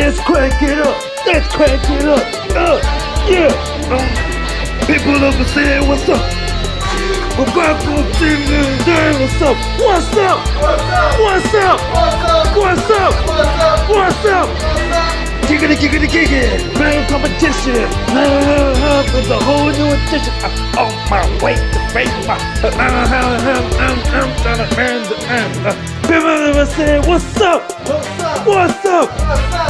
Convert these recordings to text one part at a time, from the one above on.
Let's crank it up. Let's crank it up. Yeah. People over saying what's up. We're back on Team Day. What's up? What's up? What's up? What's up? What's up? Giggity, giggity, giggity. Playing competition. It's a whole new edition. I'm on my way to face my. I'm trying to hand the end. People over saying what's up? What's up?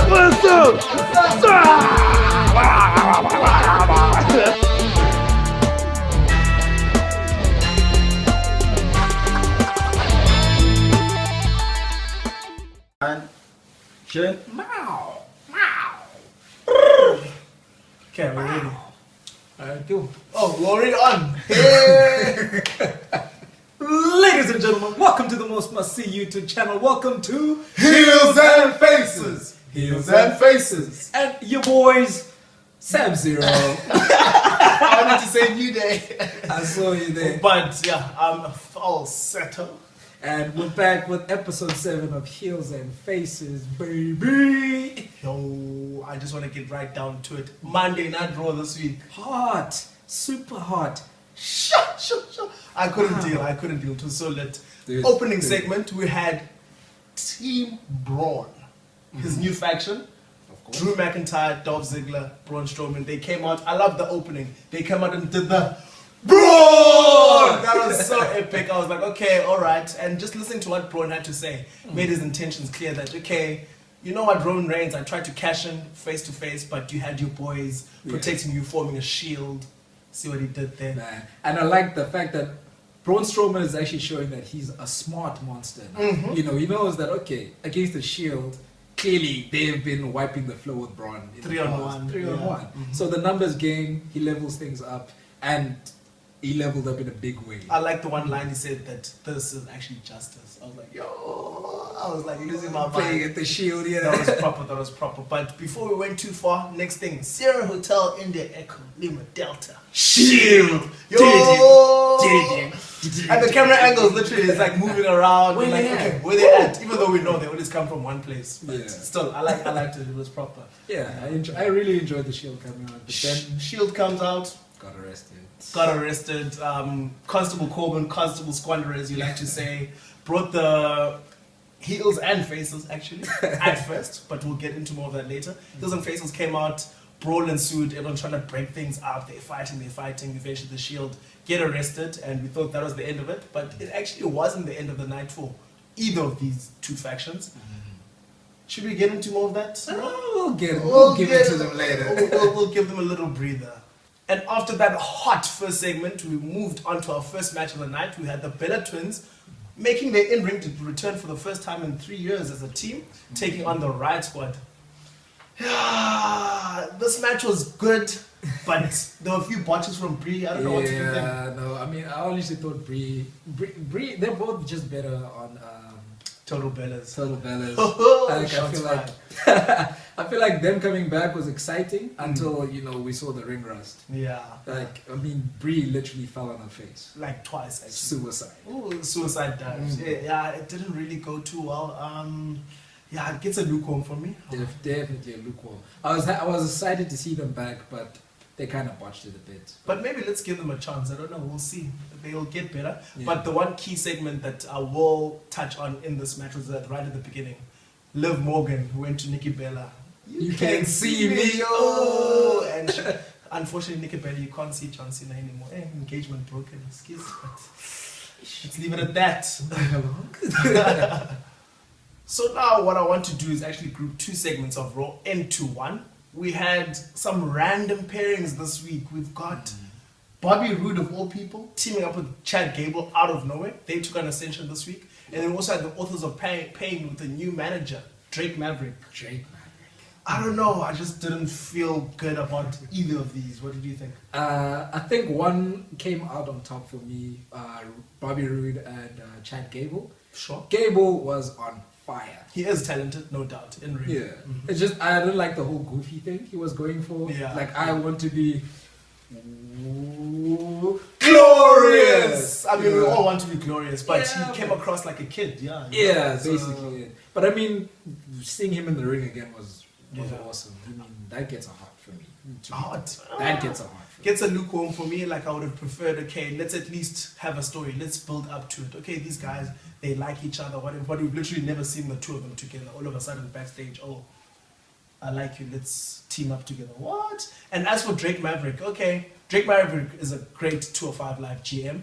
What's up? What's up? Schön. Meow. Okay, we're ready. Alright, go. Oh, we're already on. Hey! Ladies and gentlemen, welcome to the most must-see YouTube channel. Welcome to Heels and Faces. Heels and Faces. And your boys, Sub-Zero. I wanted to say New Day. I saw you there. But yeah, I'm all settled. And we're back with episode 7 of Heels and Faces, baby. Yo, I just want to get right down to it. Monday Night Raw this week. Hot, super hot. Shut. I couldn't deal. It was so lit. Dude, Opening segment, we had Team Braun. His new faction. Of course. Drew McIntyre, Dolph Ziggler, Braun Strowman. They came out. I love the opening. They came out and did the Braun! That was so epic. I was like, okay, alright. And just listening to what Braun had to say made his intentions clear that, okay, you know what, Roman Reigns, I tried to cash in face to face, but you had your boys protecting you, forming a shield. See what he did there. Man. And I like the fact that Braun Strowman is actually showing that he's a smart monster now. You know, he knows that, okay, against the Shield, clearly they've been wiping the floor with Braun. 3-on-1. 3-on-1. So the numbers game, he levels things up, and he leveled up in a big way. I like the one line he said that this is actually justice. I was like, yo, I was like losing my mind. Playing at the Shield, yeah. That was proper. But before we went too far, next thing, Sierra Hotel, India Echo, Lima Delta. Shield! Yo! And the camera angles literally is like moving around. Where like, they at? okay, where they at? Even though we know they always come from one place. But Yeah. still, I liked it. It was proper. Yeah, I really enjoyed the Shield coming out. But then Shield comes out. got arrested. Constable Corbin, Constable Squander, as you like to say, brought the heels and faces actually at first, but we'll get into more of that later. Heels and faces came out, brawl ensued, everyone trying to break things up, they're fighting, eventually the Shield get arrested, and we thought that was the end of it, but it actually wasn't the end of the night for either of these two factions. Should we get into more of that? We'll give it to them later. We'll give them a little breather. And after that hot first segment, we moved on to our first match of the night. We had the Bella Twins making their in-ring to return for the first time in 3 years as a team, taking on the Riot Squad. This match was good, but there were a few botches from Brie. I don't know what to think. Yeah, no, I mean, I honestly thought Brie, they're both just better on Total Bellas. I feel like them coming back was exciting until we saw the ring rust. Yeah. Like, I mean, Brie literally fell on her face. Like twice, actually. Suicide. Oh, suicide dives. Yeah, it didn't really go too well. Yeah, it gets a lukewarm for me. Definitely a lukewarm. I was excited to see them back, but they kind of botched it a bit. But maybe let's give them a chance. I don't know. We'll see. They'll get better. Yeah. But the one key segment that I will touch on in this match was that right at the beginning, Liv Morgan went to Nikki Bella. You can't see me. Oh! And unfortunately, Nikki Bella, you can't see John Cena anymore. Engagement broken. Excuse me. Let's leave it at that. So now what I want to do is actually group two segments of Raw into one. We had some random pairings this week. We've got Bobby Roode of all people teaming up with Chad Gable out of nowhere. They took on Ascension this week. And then we also had the Authors of Pain with a new manager, Drake Maverick. I don't know. I just didn't feel good about either of these. What did you think? I think one came out on top for me, Bobby Roode and Chad Gable. Sure. Gable was on fire. He is talented, no doubt, in ring. Yeah. It's just, I don't like the whole goofy thing he was going for. Yeah. Like, I want to be glorious! I mean, we all want to be glorious, but he came across like a kid, Yeah, basically. But I mean, seeing him in the ring again was was Yeah. awesome. I mean, that gets a heart for me. Hot. That gets a heart for me. Gets a lukewarm for me. Like I would have preferred. Okay, let's at least have a story. Let's build up to it. Okay, these guys, they like each other. Whatever. But we've literally never seen the two of them together. All of a sudden, backstage, oh, I like you. Let's team up together. What? And as for Drake Maverick, okay, Drake Maverick is a great 205 Live GM.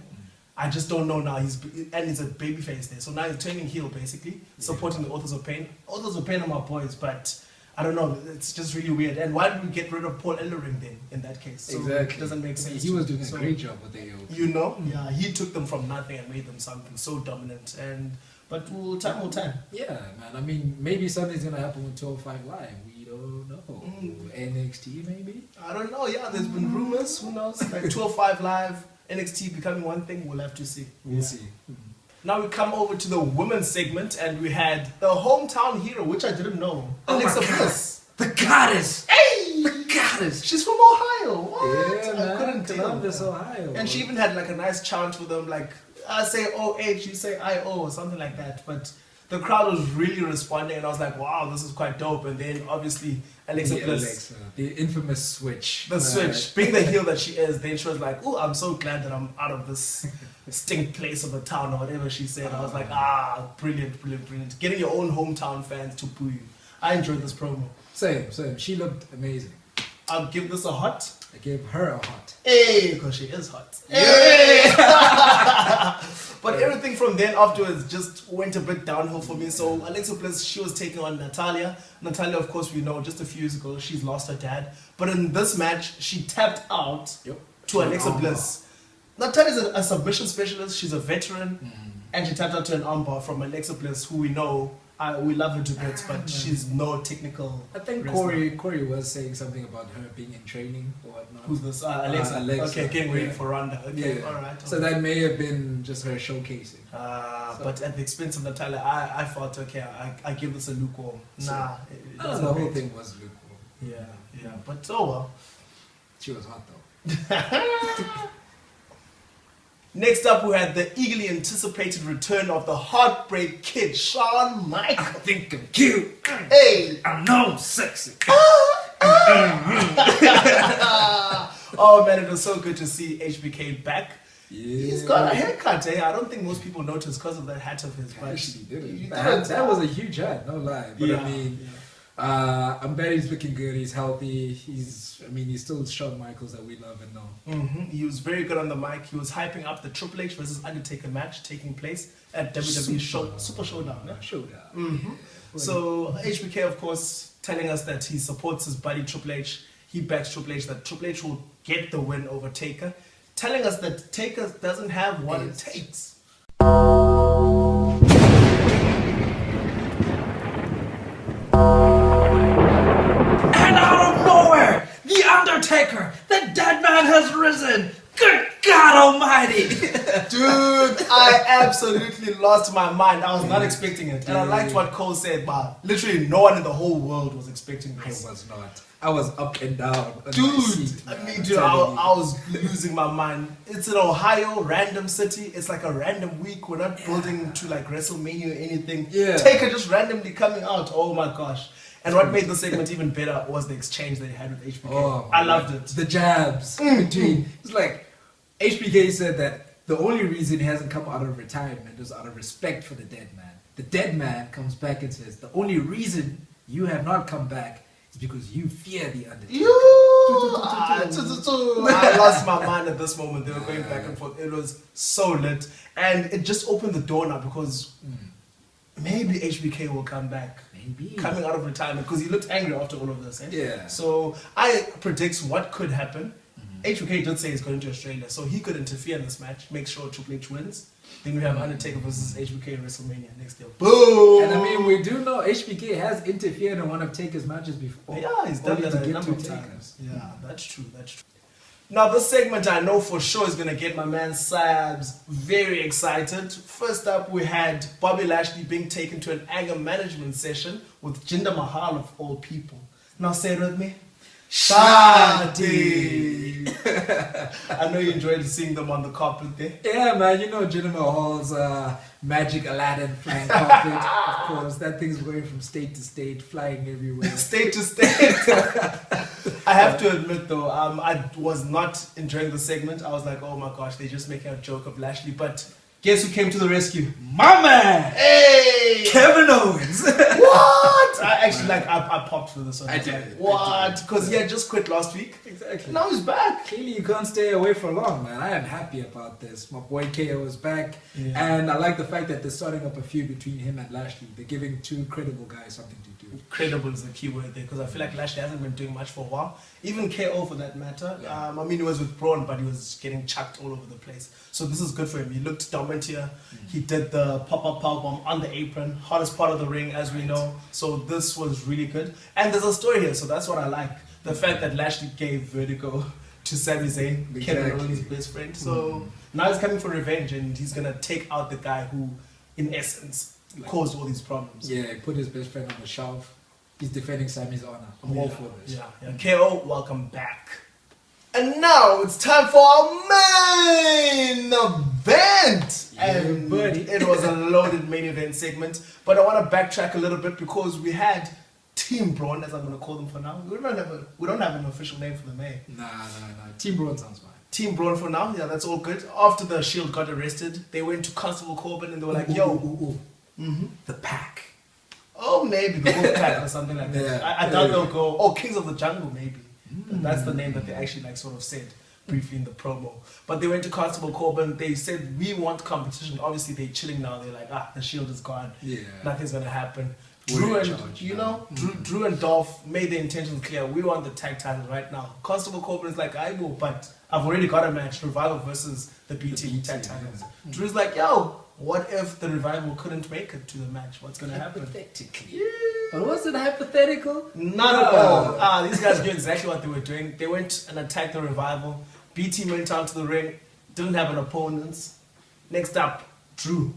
I just don't know now. He's a babyface there, so now he's turning heel basically, supporting the Authors of Pain. Authors of Pain are my boys, but I don't know. It's just really weird. And why did we get rid of Paul Ellering then in that case? So Exactly. it doesn't make sense. He was doing a So, great job with AOP. you know, yeah, he took them from nothing and made them something so dominant. But time will time. Yeah, man. I mean, maybe something's gonna happen with 205 Live. We don't know. NXT maybe. I don't know. Yeah, there's been rumors. Who knows? Like 205 Live, NXT becoming one thing. We'll have to see. We'll see. Now we come over to the women's segment, and we had the hometown hero, which I didn't know. Oh Alexa my God. Bliss. The goddess. Hey, The goddess. she's from Ohio. What? Yeah, I man. couldn't deal with Columbus, that. Ohio. And she even had like a nice chant for them, like I say OH, you say IO, or something like that. But the crowd was really responding, and I was like, wow, this is quite dope. And then obviously Alexa Bliss, Alexa, the infamous switch. the switch, being the heel that she is, then she was like, oh, I'm so glad that I'm out of this stink place of the town, or whatever she said. I was like, brilliant, brilliant, brilliant. Getting your own hometown fans to boo you. I enjoyed this promo. Same. She looked amazing. I'll give this a hot. I gave her a hot. Hey, because she is hot. But everything from then afterwards just went a bit downhill for me. So Alexa Bliss, she was taking on Natalia. Natalia, of course, we know just a few years ago she's lost her dad. But in this match, she tapped out to Alexa Bliss. Natalia's a submission specialist. She's a veteran, and she tapped out to an armbar from Alexa Bliss, who we know. We love her to bits, but she's no technical. I think wrestler. Corey was saying something about her being in training or whatnot. Who's this? Alexa. Alexa. Okay, getting ready Yeah. for Ronda. Okay, Yeah. all right. So that may have been just her showcasing. But at the expense of Natalia, I felt okay. I give this a lukewarm. Nah, it The doesn't whole rate. thing was lukewarm. Yeah. But oh well. She was hot though. Next up, we had the eagerly anticipated return of the Heartbreak Kid, Shawn Michaels. I think I'm cute. Hey! I know I'm sexy. Oh man, it was so good to see HBK back. Yeah. He's got a haircut, eh? I don't think most people noticed because of that hat of his. But Actually did you it. did. That was a huge hat, no lie. But I mean, I'm bet he's looking good. He's healthy. He's still Shawn Michaels that we love and know. He was very good on the mic. He was hyping up the Triple H versus Undertaker match taking place at WWE Super Showdown. Yeah? Showdown. So HBK, of course, telling us that he supports his buddy Triple H. He backs Triple H, that Triple H will get the win over Taker. Telling us that Taker doesn't have what it takes. And out of nowhere, The Undertaker, the dead man has risen. Good God Almighty! Dude, I absolutely lost my mind. I was not expecting it. And I liked what Cole said, but literally no one in the whole world was expecting I this. was not. I was up and down. on my Dude, seat, I man. mean, I'm dude, telling you. I was losing my mind. It's in Ohio, random city. It's like a random week. We're not building to like WrestleMania or anything. Yeah. Taker just randomly coming out. Oh my gosh. And what made the segment even better was the exchange they had with HBK. Oh, I loved it. The jabs between. It's like HBK said that the only reason he hasn't come out of retirement is out of respect for the dead man. The dead man comes back and says, the only reason you have not come back is because you fear the Undertaker. I lost my mind at this moment. They were going back and forth. It was so lit. And it just opened the door now because maybe HBK will come back. Maybe. Coming out of retirement because he looked angry after all of this. Eh? Yeah. So I predict what could happen. HBK did say he's going to Australia, so he could interfere in this match, make sure Triple H wins. Then we have Undertaker versus HBK in WrestleMania next year. Boom! And I mean, we do know HBK has interfered in one of Taker's matches before. Yeah, he's done Only that to a get number to of Taker. times. Yeah, that's true. Now, this segment I know for sure is going to get my man Sabs very excited. First up, we had Bobby Lashley being taken to an anger management session with Jinder Mahal of all people. Now, say it with me. Shadi. I know you enjoyed seeing them on the carpet there. Yeah, man, you know Jennifer Hall's magic Aladdin flying carpet. Of course, that thing's going from state to state, flying everywhere. State to state. I have to admit though, I was not enjoying the segment. I was like, oh my gosh, they're just making a joke of Lashley. But guess who came to the rescue? My man! Hey! Kevin Owens! What? I actually I popped for this one. I was did. like, what? Because he had just quit last week. Exactly. Now he's back. Clearly, you can't stay away for long, man. I am happy about this. My boy KO is back, Yeah. and I like the fact that they're starting up a feud between him and Lashley. They're giving two credible guys something to do. Credible is the key word there because I feel like Lashley hasn't been doing much for a while. Even KO for that matter. Yeah. I mean, he was with Braun, but he was getting chucked all over the place. So this is good for him. He looked dominant here. He did the pop-up powerbomb on the apron, hottest part of the ring, as we know. So this was really good. And there's a story here, so that's what I like. The fact that Lashley gave Vertigo to Sami Zayn, Kevin Exactly. Owens' best friend. So now he's coming for revenge, and he's gonna take out the guy who, in essence, caused all these problems. Yeah, he put his best friend on the shelf. He's defending Sammy's honor. I'm all for this. Yeah. KO, welcome back. And now it's time for our main event. Yeah, And buddy. it was a loaded main event segment. But I want to backtrack a little bit because we had Team Braun, as I'm going to call them for now. We don't have an official name for them, eh? Nah. Team Braun sounds fine. Team Braun for now, yeah, that's all good. After the Shield got arrested, they went to Constable Corbin and they were like, yo, The pack. oh, maybe the Wolfpack or something like that. Yeah. I doubt they'll go, oh, Kings of the Jungle, maybe. That's the name that they actually like sort of said briefly in the promo. But they went to Constable Corbin. They said, we want competition. Obviously, they're chilling now. They're like, the Shield is gone. Yeah. Nothing's going to happen. We're Drew in and, charge you now. know, Drew and Dolph made their intentions clear. We want the tag titles right now. Constable Corbin is like, I will, but I've already got a match. Revival versus the BT tag titles. Drew's like, yo, what if the Revival couldn't make it to the match? What's going to happen? Hypothetically. But was it hypothetical? Not at all. These guys knew exactly what they were doing. They went and attacked the Revival. BT went out to the ring, didn't have an opponent. Next up, Drew,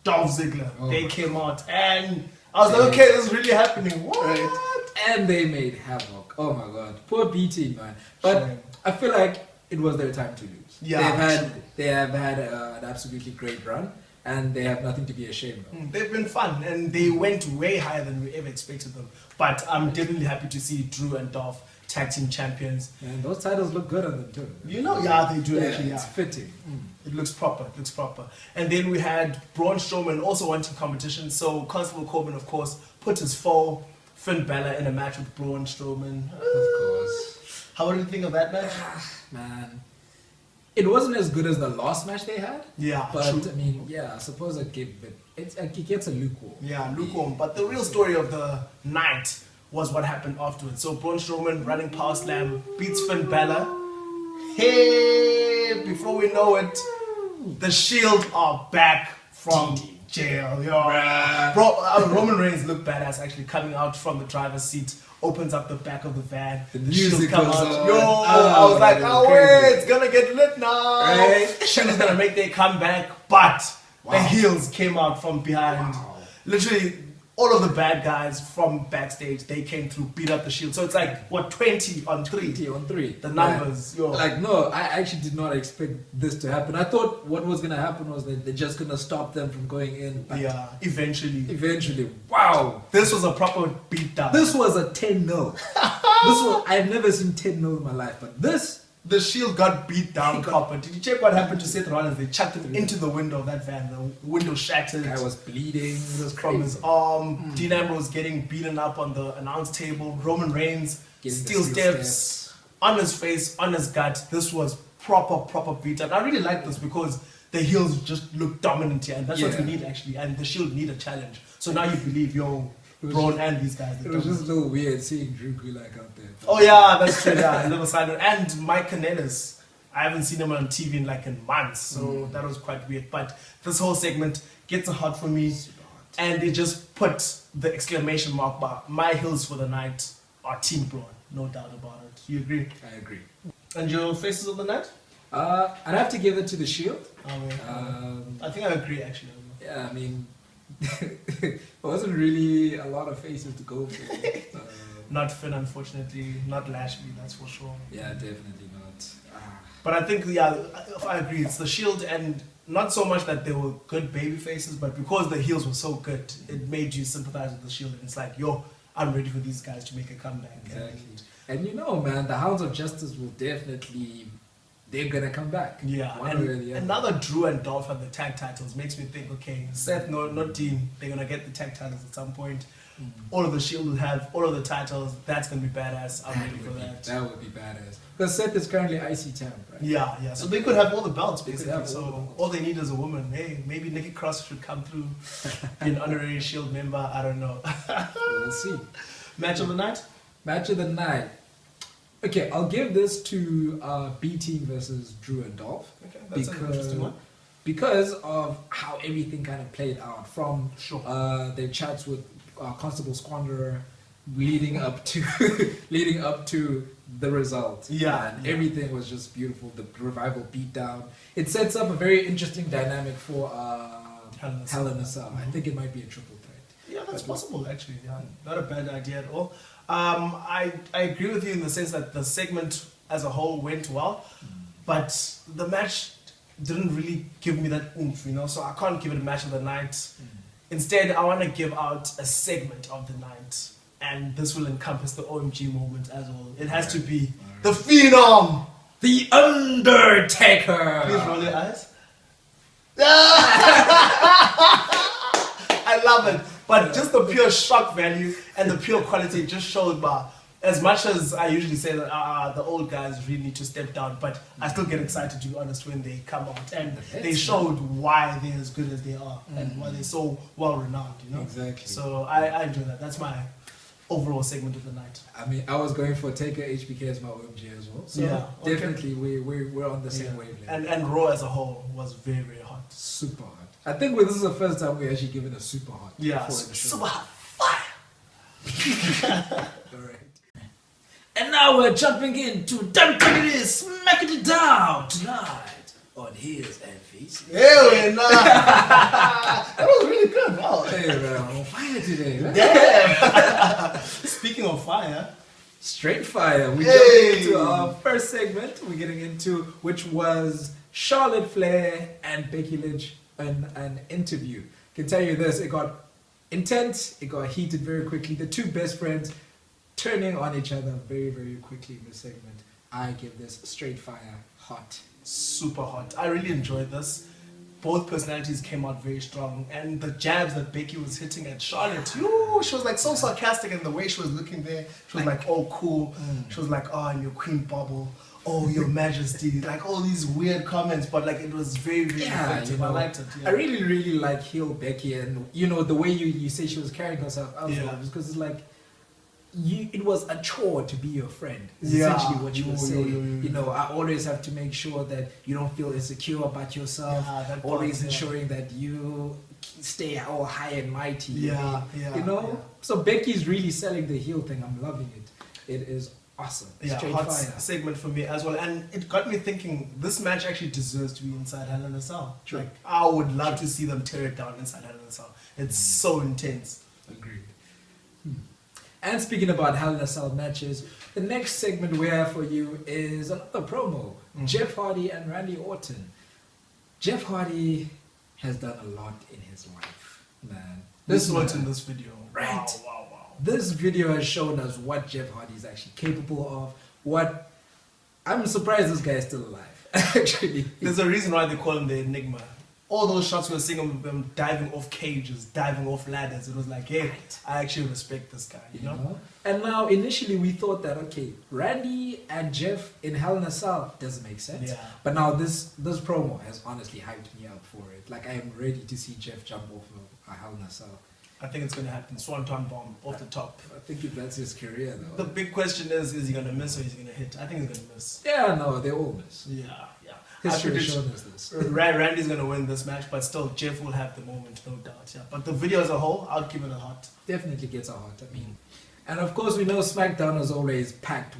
Dolph Ziggler. Oh. They came out, and I was like, okay, this is really happening. What? Right. And they made havoc. Oh my god. Poor BT, man. But Shame. I feel like it was their time to lose. Yeah, They have had an absolutely great run, and they have nothing to be ashamed of. They've been fun, and they went way higher than we ever expected them. But I'm definitely happy to see Drew and Dolph tag team champions. And those titles look good on them too. You know, yeah, they do actually. It's Yeah. fitting. It looks proper. It looks proper. And then we had Braun Strowman also wanting competition. So Constable Corbin, of course, put his foe Finn Balor in a match with Braun Strowman. Of course. How do you think of that match? Man. It wasn't as good as the last match they had. Yeah, But true. I mean, yeah, I suppose it gets a lukewarm. Yeah, lukewarm. But the real story of the night was what happened afterwards. So Braun Strowman running power slam beats Finn Balor. Hey, before we know it, the Shield are back from jail. Yo. Roman Reigns looked badass actually coming out from the driver's seat. Opens up the back of the van. The Shield music come goes out. on. Yo, Oh, I was like, that oh is wait, crazy. it's gonna get lit now. Right? Shield's gonna make their comeback, but the Wow. heels came out from behind. Wow. Literally, all of the bad guys from backstage, they came through, beat up the Shield. So it's like, what, 20 on 3? 3 on 3. The numbers, yo. Like, no, I actually did not expect this to happen. I thought what was going to happen was that they're just going to stop them from going in. But Yeah, eventually, wow. This was a proper beatdown. This was a 10-0. I've never seen 10-0 in my life, but this, The Shield got beat down He got- proper. Did you check what happened to Seth Rollins? They chucked him into the window of that van. The window shattered. guy was bleeding. It was From crazy. his arm. Dean Ambrose getting beaten up on the announce table. Roman Reigns Getting the steel steel steps on his face, on his gut. This was proper beatdown. I really like this because the heels just look dominant here, and that's what Yeah. we need actually. And the Shield need a challenge. So now you believe, yo, It was Braun just- and these guys. they're It was dominant. just a little weird seeing Drew Gulak out there. Oh yeah, that's true. Yeah, a little side note. And Mike Kanellis. I haven't seen him on TV in months, so that was quite weird. But this whole segment gets hot for me, and they just put the exclamation mark by my heels for the night are Team Braun, no doubt about it. You agree? I agree. And your faces of the night? I'd have to give it to the Shield. I think I agree actually. Yeah, I mean, there wasn't really a lot of faces to go for. Not Finn, unfortunately. Not Lashley, that's for sure. Yeah, definitely not. But I think, yeah, I agree. It's the Shield, and not so much that they were good baby faces, but because the heels were so good, it made you sympathize with the Shield. And it's like, yo, I'm ready for these guys to make a comeback. Exactly. And you know, man, the Hounds of Justice will definitely, they're gonna come back. Yeah, One and way or the other. another Drew and Dolph at the tag titles makes me think, okay, Seth, no, not Dean, they're gonna get the tag titles at some point. All of the Shield will have all of the titles. That's gonna be badass. I'm ready for that. That would be badass. Because Seth is currently IC champ, right? Yeah, yeah. So they could have all the belts They could basically. have all So the belts. all they need is a woman. Hey, maybe Nikki Cross should come through, be an honorary Shield member. I don't know. We'll see. Match of the night. Match of the night. Okay, I'll give this to B Team versus Drew and Dolph. Okay, that's an interesting one. Because of how everything kind of played out from Sure. their chats with Constable Squanderer leading up to the result. Yeah, And yeah. everything was just beautiful. The revival beatdown. It sets up a very interesting dynamic for Hell in a Cell. I think it might be a triple threat. Yeah, that's possible actually. Yeah, not a bad idea at all. I agree with you in the sense that the segment as a whole went well, but the match didn't really give me that oomph, you know. So I can't give it a match of the night. Instead, I want to give out a segment of the night, and this will encompass the OMG moment as well. It has to be the Phenom, The Undertaker. Please roll your eyes. I love it. But just the pure shock value and the pure quality just showed, as much as I usually say that the old guys really need to step down, but I still get excited, to be honest, when they come out. And they showed why they're as good as they are and why they're so well renowned, you know? Exactly. So I enjoy that. That's my overall segment of the night. I mean, I was going for Taker HBK as my OMG as well. So Yeah, okay. definitely we're on the same Yeah. wavelength. And Raw as a whole was very, very hot. Super hot. I think this is the first time we actually given a super hot. Yeah, before in the show. super hot fire. Alright. And now we're jumping into WWE Smacking It Down tonight on Heels and Faces. Hell no. That was really good. Wow. Hey, man, I'm on fire today, man. Damn. Speaking of fire, Straight fire. We Hey. jumping into our first segment. We're getting into which was Charlotte Flair and Becky Lynch in an interview. Can tell you this, it got intense, it got heated very quickly. The two best friends turning on each other very, very quickly in this segment. I give this straight fire hot. super hot. I really enjoyed this. Both personalities came out very strong, and the jabs that Becky was hitting at Charlotte, ooh, she was like so sarcastic, and the way she was looking there, she was like, oh cool. She was like, oh, and your queen bubble, oh, your majesty, like all these weird comments, but like it was very, very effective. I liked it. Yeah. I really, really like heel Becky, and you know the way you say she was carrying herself. I was like, because it's like it was a chore to be your friend. Is essentially what you were saying. You know, I always have to make sure that you don't feel insecure about yourself. that part, always ensuring that you stay all high and mighty. Yeah, you know. So Becky's really selling the heel thing. I'm loving it. It is awesome. Yeah, Straight hot fire. segment for me as well, and it got me thinking. This match actually deserves to be inside Hell in a Cell. True. Like, I would love to see them tear it down inside Hell in a Cell. It's so intense. Agreed. And speaking about Hell in a Cell matches, the next segment we have for you is another promo. Jeff Hardy and Randy Orton. Jeff Hardy has done a lot in his life, man. This what's man, in this video. Right. Wow. This video has shown us what Jeff Hardy is actually capable of. What I'm surprised this guy is still alive. Actually, There's a reason why they call him the Enigma. All those shots we were seeing of him diving off cages, diving off ladders. It was like, hey, I actually respect this guy, you know? And now, initially, we thought that, okay, Randy and Jeff in Hell in a Cell doesn't make sense. Yeah. But now this promo has honestly hyped me up for it. Like, I am ready to see Jeff jump off of a Hell in a Cell. I think it's going to happen. Swanton bomb off the top. I think if that's his career, though. The big question is he going to miss or is he going to hit? I think he's going to miss. Yeah, no, they all miss. Yeah. History I has predict shown us this. Randy's going to win this match, but still, Jeff will have the moment, no doubt. Yeah. But the video as a whole, I'll give it a hot. Definitely gets a hot. I mean, and of course, we know SmackDown is always packed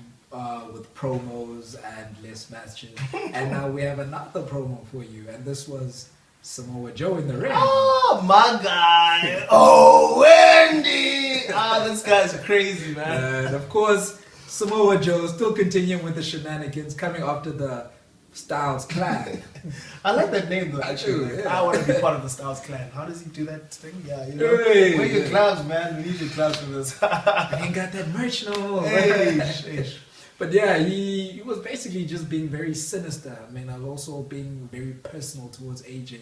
with promos and less matches. And now we have another promo for you, and this was Samoa Joe in the ring. Oh, my guy. Oh, Wendy. This guy's crazy, man. And of course, Samoa Joe still continuing with the shenanigans, coming after the Styles clan. I like that name, though, actually. do, yeah. I want to be part of the Styles clan. How does he do that thing? Yeah, you know. Hey. Wear your gloves, man. We need your gloves for this. I ain't got that merch no more. Hey. But yeah, he was basically just being very sinister. I mean, I was also being very personal towards AJ,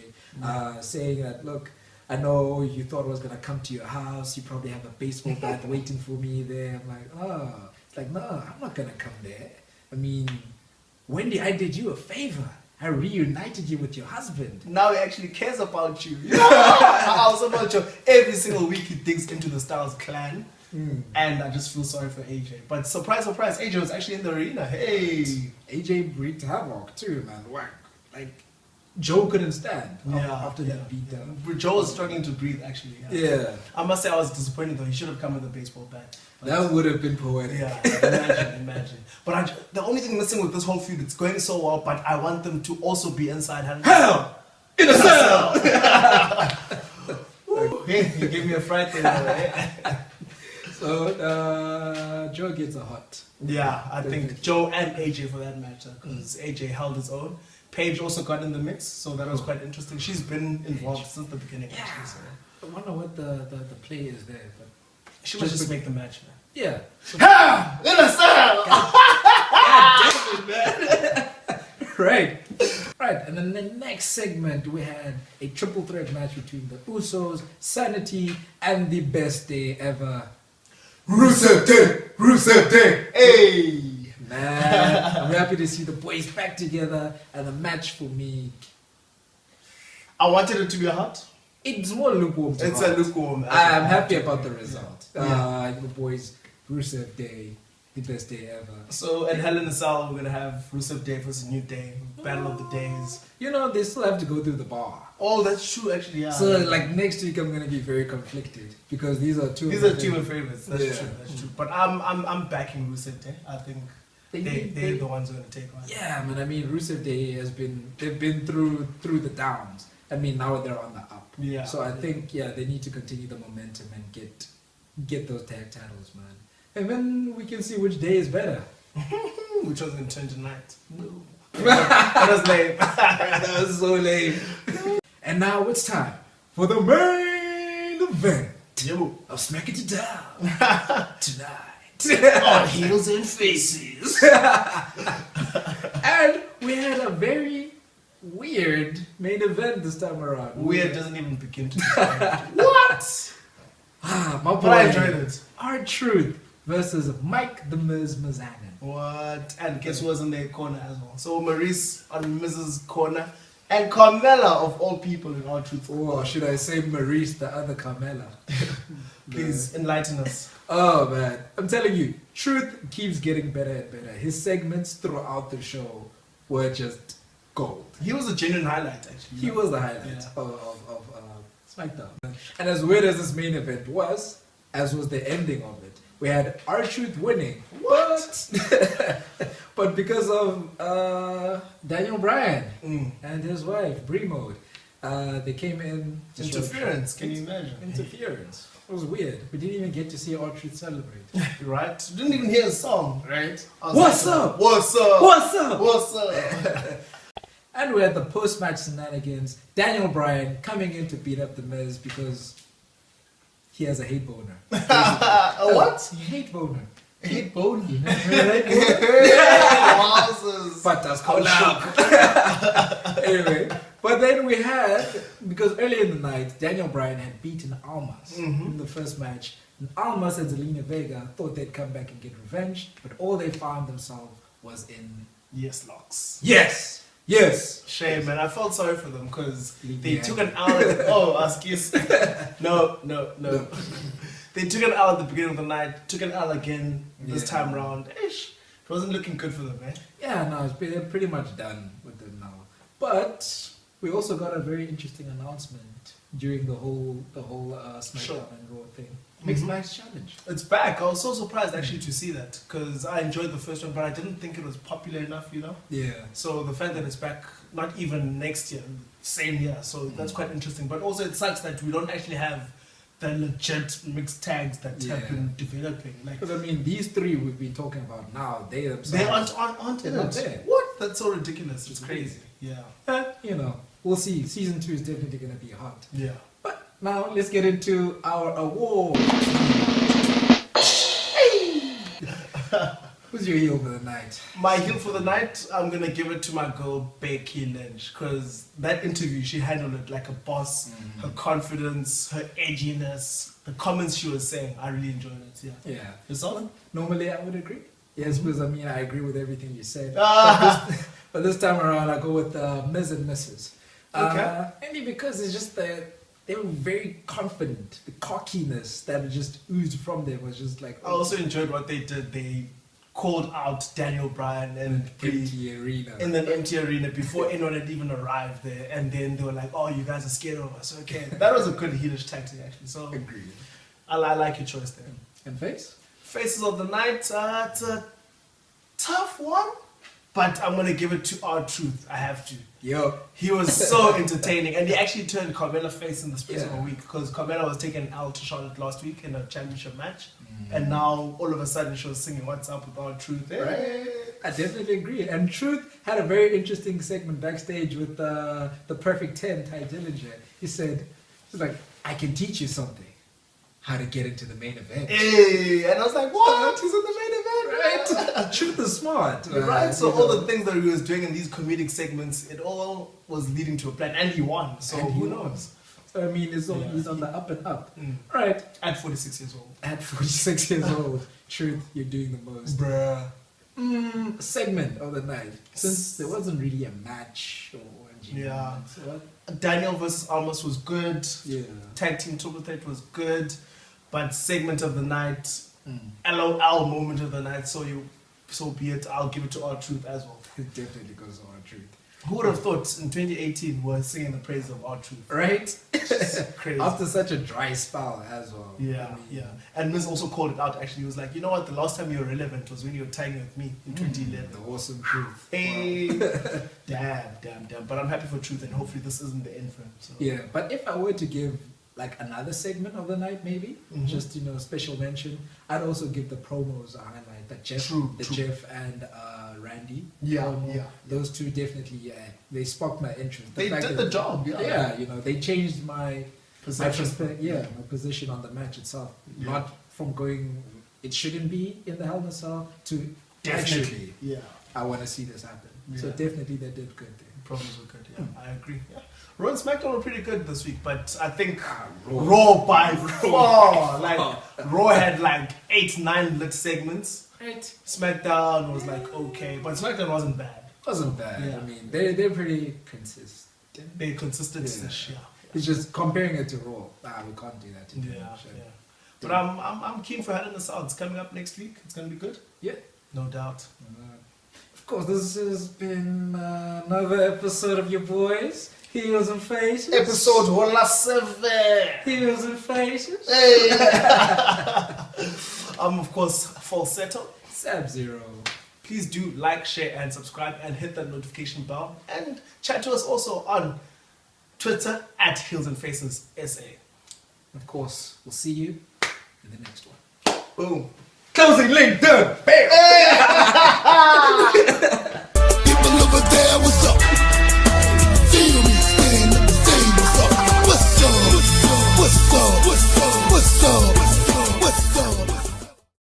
saying that, look, I know you thought I was going to come to your house. You probably have a baseball bat waiting for me there. I'm like, oh. It's like, no, I'm not going to come there. I mean, Wendy, I did you a favor. I reunited you with your husband. Now he actually cares about you. I was about you. Every single week he digs into the Styles clan. And I just feel sorry for AJ. But surprise, surprise, AJ was actually in the arena. Hey! AJ wreaked havoc too, man. Whack. Like, Joe couldn't stand after that beatdown. Joe was struggling to breathe, actually. Yeah. I must say I was disappointed, though. He should have come with a baseball bat. But That would have been poetic. yeah, imagine. But the only thing missing with this whole feud, it's going so well, but I want them to also be inside. Hell! In a cell! Hey, you gave me a fright there, right? So, Joe gets a hot. Yeah, I think Joe and AJ for that matter, because AJ held his own. Paige also got in the mix, so that was quite interesting. She's been involved since the beginning. Yeah. Actually, so. I wonder what the play is there. But She must just make the match, man. yeah. Ha! In a cell! God damn it, man. Right. Right, and then the next segment we had a triple threat match between the Usos, Sanity, and the best day ever. Rusev Day! Rusev Day! Hey! Man, I'm happy to see the boys back together, and the match for me, I wanted it to be a hot. it's more lukewarm. to It's hot. a lukewarm. I'm happy about the result. Yeah. The boys, Rusev Day, the best day ever. So at Hell in a Cell, we're gonna have Rusev Day versus New Day, Battle of the Days. You know, they still have to go through the bar. Oh, that's true, actually. Yeah. So, like, next week I'm gonna be very conflicted because these are two. These of are my two of favorites. my favorites. That's Yeah. true. That's true. But I'm backing Rusev Day. I think they're the ones who are gonna take on. Yeah, man. I mean, Rusev Day they've been through the downs. I mean, now they're on the up. Yeah. So I think they need to continue the momentum and get those tag titles, man. And then we can see which day is better. Which was in turn tonight. That was lame. That was so lame. And now it's time for the main event Yo. of Smack It Down tonight. On heels and faces. And we had a very weird main event this time around. Weird doesn't even begin to describe it. What? My boy. But I enjoyed it. R-Truth versus Mike the Miz Mizanin. What? And guess who was in their corner as well? So Maurice on Mrs. corner. And Carmella, of all people, in R-Truth. Or should I say Maurice, the other Carmella? Please enlighten us. Oh man, I'm telling you, Truth keeps getting better and better. His segments throughout the show were just gold. He was a genuine highlight, actually. He was the highlight of SmackDown. And as weird as this main event was, as was the ending of it, we had R-Truth winning. What? But because of Daniel Bryan Mm. and his wife, Brie Mode, they came in to show Interference, can you imagine? interference. It was weird. We didn't even get to see R-Truth celebrate. Right? Didn't even hear a song. Right? I was What's like, up? What's up? What's up? What's up? And we had the post-match shenanigans. Daniel Bryan coming in to beat up The Miz because he has a hate boner. A what? He hate boner. A hate bone? You know, right? Wowzers. But that's called out. Anyway, but then we had, because earlier in the night, Daniel Bryan had beaten Almas in the first match. And Almas and Zelina Vega thought they'd come back and get revenge, but all they found themselves was in Yes, locks. yes. Shame, man. I felt sorry for them because Leave they me took out. an hour. Oh, excuse. No. They took an hour at the beginning of the night, took an hour again this Yeah. time round. Ish. It wasn't looking good for them, man. Yeah, no, they're pretty much done with them now. But we also got a very interesting announcement during the whole SmackDown Sure. and Raw thing. Mixed Match Challenge. It's back. I was so surprised actually to see that because I enjoyed the first one, but I didn't think it was popular enough, you know? Yeah. So the fact that it's back, not even next year, Same here, so that's quite interesting. But also, it sucks that we don't actually have the legit mixed tags that have been developing. Like, Because I mean, these three we've been talking about now, they themselves. they aren't in they're not it. there. What? That's so ridiculous. It's crazy. Yeah. You know, we'll see. Season 2 is definitely going to be hot. Yeah. But now let's get into our award. Who's your heel for the night? My heel for the night, I'm gonna give it to my girl Becky Lynch, because that interview, she handled it like a boss. Her confidence, her edginess, the comments she was saying, I really enjoyed it. Yeah. Yeah. Yourself? Normally I would agree. Yes, because I mean I agree with everything you said. But this time around I go with Ms. and Mrs. Okay. Only because it's just they were very confident. The cockiness that just oozed from them was just like. I also enjoyed what they did. They called out Daniel Bryan and empty arena. in an empty arena before anyone had even arrived there, and then they were like, "Oh, you guys are scared of us." Okay, that was a good heelish tactic actually. So Agreed. I like your choice there. And face? Faces of the night. It's a tough one, but I'm gonna give it to R-Truth. I have to. Yo. He was so entertaining, and he actually turned Carmella face in the space of a Yeah. week, because Carmella was taking an L to Charlotte last week in a championship match, and now all of a sudden she was singing "What's Up with R-Truth." Right. I definitely agree. And Truth had a very interesting segment backstage with the Perfect 10, Ty Dillinger. He said, he's like, I can teach you something. How to get into the main event. Hey, and I was like, "What? He's in the main event, Right? Truth is smart. Right, so you all know. the things that he was doing in these comedic segments, it all was leading to a plan, and he won. So And he who won. knows? So I mean, he's on the up and up. Right. At 46 years old, At 46 years old, Truth, you're doing the most. bruh. Segment of the night. Since there wasn't really a match or a Yeah. so what? Daniel versus Almas was good. Yeah. Tag team triple threat was good, but segment of the night, LOL moment of the night. So be it. I'll give it to R-Truth as well. It definitely goes on Truth. Who would have thought in 2018 we're singing the praise of R-Truth? Right? Crazy. After such a dry spell as well. Yeah, I mean, yeah. And Miz also called it out actually. He was like, you know what, the last time you were relevant was when you were tagging with me in 2011. The awesome Truth. Hey, damn. But I'm happy for Truth, and hopefully this isn't the end for him. So. Yeah, but if I were to give like another segment of the night, maybe just special mention, I'd also give the promos a highlight. The Jeff, True. Jeff and Randy. Yeah, promo. yeah. Those two definitely, they sparked my interest. They did the job, yeah. They changed my Perception. my position on the match itself. Yeah. Not from going, it shouldn't be in the Hell in a Cell to Definitely. actually, Yeah. I want to see this happen. So Yeah. definitely they did good there. Promos were good, yeah. I agree. Yeah. Raw and SmackDown were pretty good this week, but I think Raw. Raw by far. Like, Raw had like 8-9 lit segments. Right. SmackDown was like okay, but SmackDown wasn't bad. Wasn't bad. Yeah. I mean, they're pretty consistent. They consistent, Yeah. yeah. It's just comparing it to Raw. We can't do that. Yeah. But I'm keen for Hell in a Cell. It's coming up next week. It's gonna be good. Yeah. No doubt. Of course, this has been another episode of your boys, Heels and Faces. Episode 107. Heels and Faces. Hey. I'm of course Falsetto. Sub-Zero. Please do like, share, and subscribe, and hit that notification bell. And chat to us also on Twitter at Heels and Faces SA. Of course, we'll see you in the next one. Boom. Closing link done. Bam.